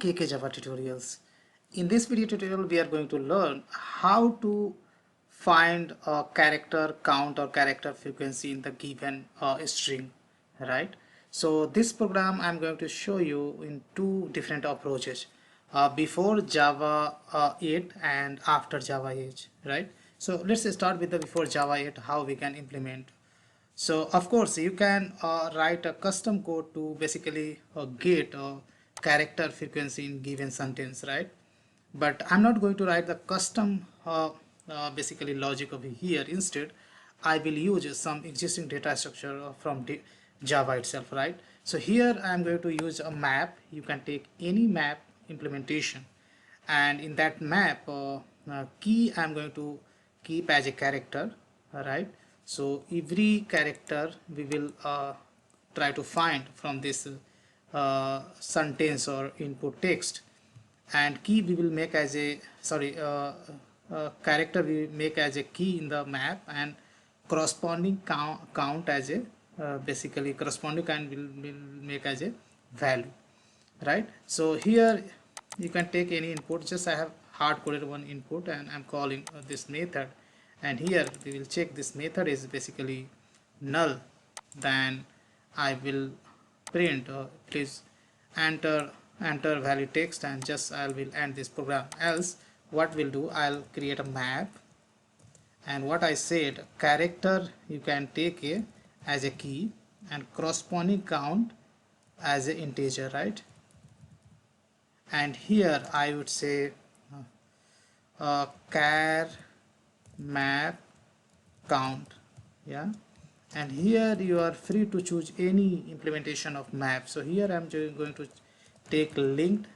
KK Java Tutorials. In this video tutorial, we are going to learn how to find a character count or character frequency in the given string, right? So this program I'm going to show you in two different approaches, before Java 8 and after Java 8, right? So let's start with the before Java 8, how we can implement. So of course you can write a custom code to basically get a character frequency in given sentence, right? But I'm not going to write the custom basically logic over here. Instead I will use some existing data structure from Java itself, right? So here I'm going to use a map. You can take any map implementation, and in that map key I'm going to keep as a character, right? So every character we will try to find from this sentence or input text, and key we will make as a character we make as a key in the map, and corresponding count as a basically corresponding count will make as a value, right? So here you can take any input. Just I have hard coded one input and I'm calling this method, and here we will check this method is basically null. Then I will print please enter value text, and just I will end this program. Else what we'll do, I'll create a map, and what I said, character you can take a as a key and corresponding count as an integer, right? And here I would say char map count, yeah. And here you are free to choose any implementation of map. So here I'm going to take linked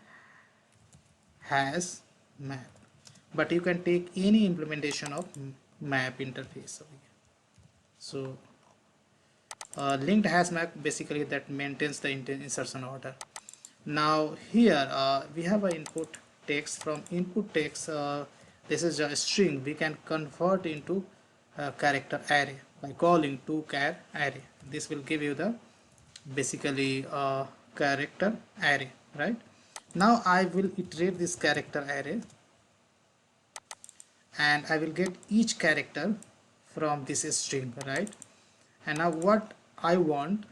has map, but you can take any implementation of map interface over here. So linked has map basically that maintains the insertion order. Now here we have an input text. From input text, this is a string we can convert into a character array by calling toChar array. This will give you the basically character array, right? Now I will iterate this character array, and I will get each character from this string, right? And now what I want,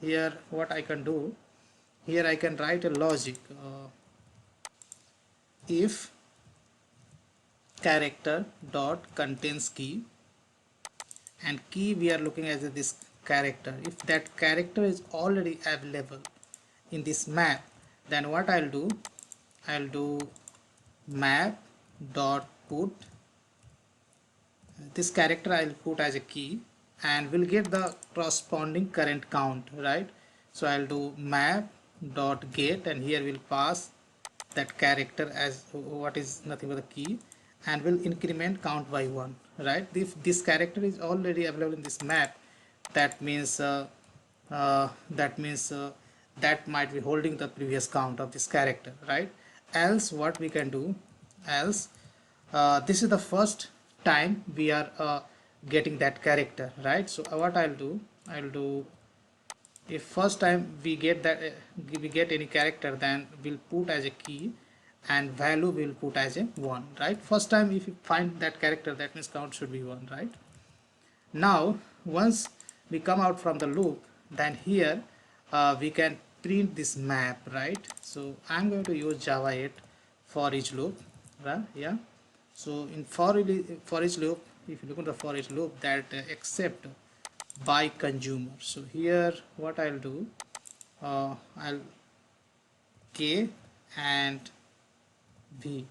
here what I can do, here I can write a logic, if character dot contains key, and key we are looking at this character. If that character is already available in this map, then what I'll do map dot put this character, I'll put as a key, and we'll get the corresponding current count, right? So I'll do map dot get, and here we'll pass that character as what is nothing but the key, and will increment count by 1, right? If this character is already available in this map, that means that might be holding the previous count of this character, right? Else what we can do, else this is the first time we are getting that character, right? So what I'll do, if first time we get that we get any character, then we'll put as a key, and value will put as a 1, right? First time if you find that character, that means count should be 1, right? Now once we come out from the loop, then here we can print this map, right? So I'm going to use Java 8 for each loop, right? Yeah. So in for each loop, if you look at the for each loop, that except by consumer. So here what I'll do, I'll k and v,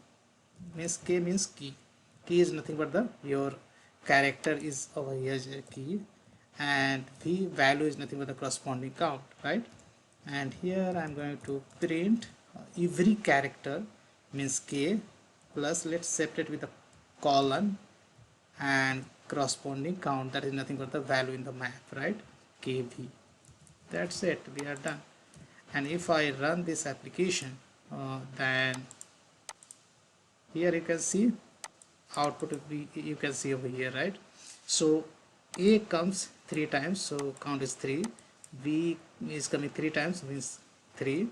means k means key. Key is nothing but the your character is over here as a key, and v value is nothing but the corresponding count, right? And here I'm going to print every character means k plus, let's separate with a colon, and corresponding count, that is nothing but the value in the map, right? kv. That's it, we are done. And if I run this application, then here you can see output will be, you can see over here, right? So a comes 3 times, so count is 3. V is coming 3 times, means 3.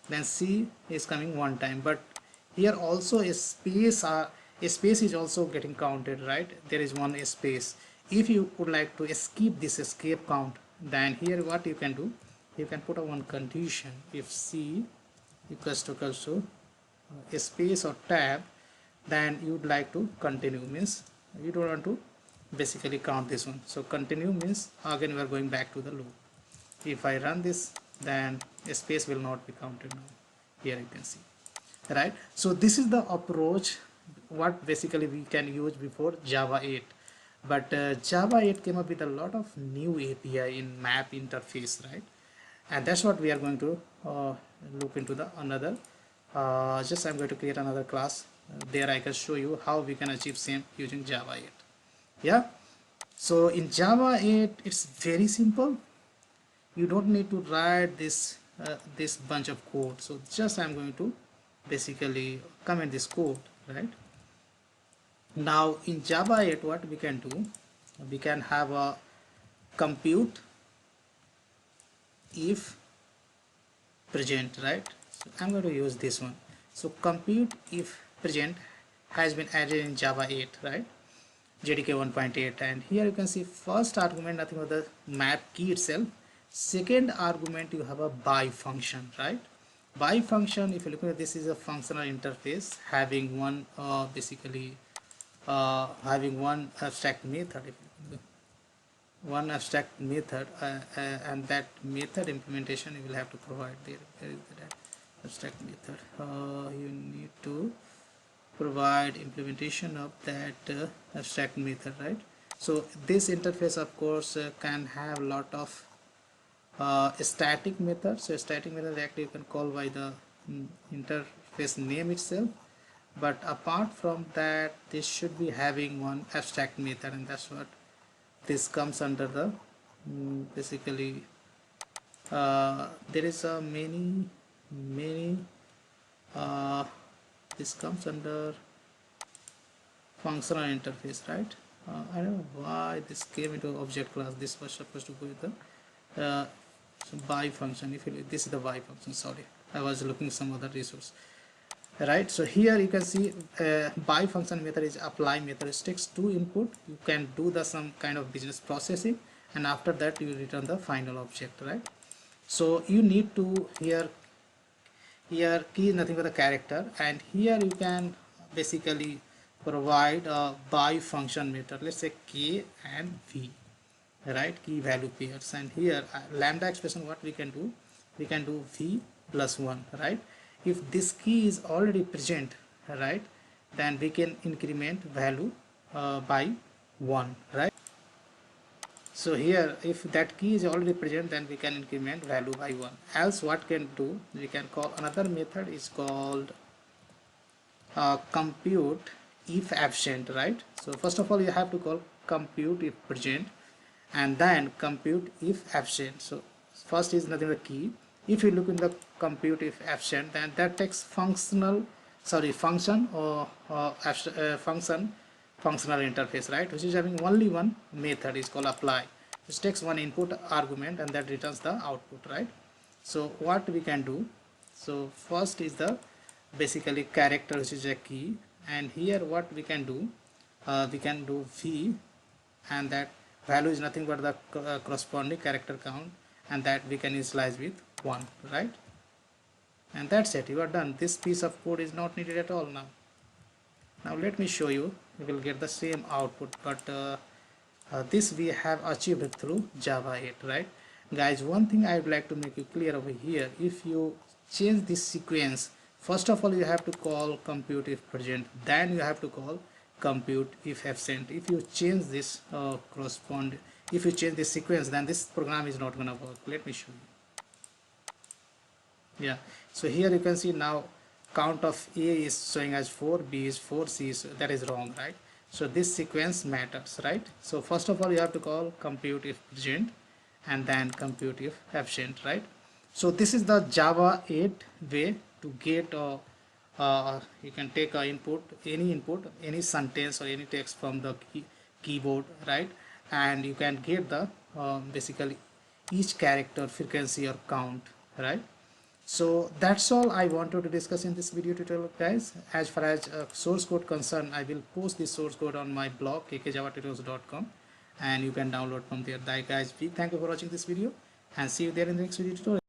then C is coming one time, but here also a space is also getting counted, right? There is one space. If you would like to skip this escape count, then here what you can do, you can put a one condition. If C equals to a space or tab, then you would like to continue, means you don't want to basically count this one. So continue means again we are going back to the loop. If I run this, then a space will not be counted now. Here you can see, right? So this is the approach what basically we can use before Java 8. But Java 8 came up with a lot of new API in map interface, right? And that's what we are going to look into the another. Just I'm going to create another class. There I can show you how we can achieve same using Java 8. Yeah. So in Java 8, it's very simple. You don't need to write this bunch of code. So just I'm going to basically comment this code, right? Now in Java 8, what we can do, we can have a compute if present, right? So I'm going to use this one. So compute if present has been added in Java 8, right? JDK 1.8, and here you can see first argument nothing but the map key itself. Second argument you have a by function, right? By function, if you look at this, is a functional interface having one having one abstract method, and that method implementation you will have to provide there. There is that abstract method. You need to provide implementation of that abstract method, right? So this interface of course can have a lot of static methods. So static method actually you can call by the interface name itself, but apart from that this should be having one abstract method, and that's what this comes under the basically there is a many this comes under functional interface, right? I don't know why this came into object class. This was supposed to go with the so by function. If you, this is the by function, sorry, I was looking some other resource, right? So here you can see by function method is apply method. It takes two input. You can do the some kind of business processing, and after that you return the final object, right? So you need to here key is nothing but a character, and here you can basically provide a by function method, let's say k and v, right? Key value pairs, and here lambda expression, what we can do, we can do v plus 1, right? If this key is already present, right, then we can increment value by 1, right? So here if that key is already present, then we can increment value by 1. Else what can do, we can call another method is called compute if absent, right? So first of all you have to call compute if present, and then compute if absent. So first is nothing but key. If you look in the compute if absent, then that takes function or functional interface, right, which is having only one method is called apply, which takes one input argument and that returns the output, right? So what we can do, so first is the basically character, which is a key, and here what we can do v, and that value is nothing but the corresponding character count, and that we can initialize with 1, right? And that's it, you are done. This piece of code is not needed at all now. Now let me show you, we will get the same output, but this we have achieved through Java 8, right? Guys, one thing I would like to make you clear over here, if you change this sequence, first of all you have to call compute if present, then you have to call compute if absent. If you change this if you change this sequence, then this program is not gonna work. Let me show you. Yeah, so here you can see now count of A is showing as 4, B is 4, C is, that is wrong, right? So this sequence matters, right? So first of all you have to call compute if present, and then compute if absent, right? So this is the Java 8 way to get you can take a input, any sentence or any text from the keyboard, right? And you can get the basically each character frequency or count, right? So that's all I wanted to discuss in this video tutorial, guys. As far as source code concerned, I will post this source code on my blog kkjavatutorials.com, and you can download from there. Guys, thank you for watching this video, and see you there in the next video tutorial.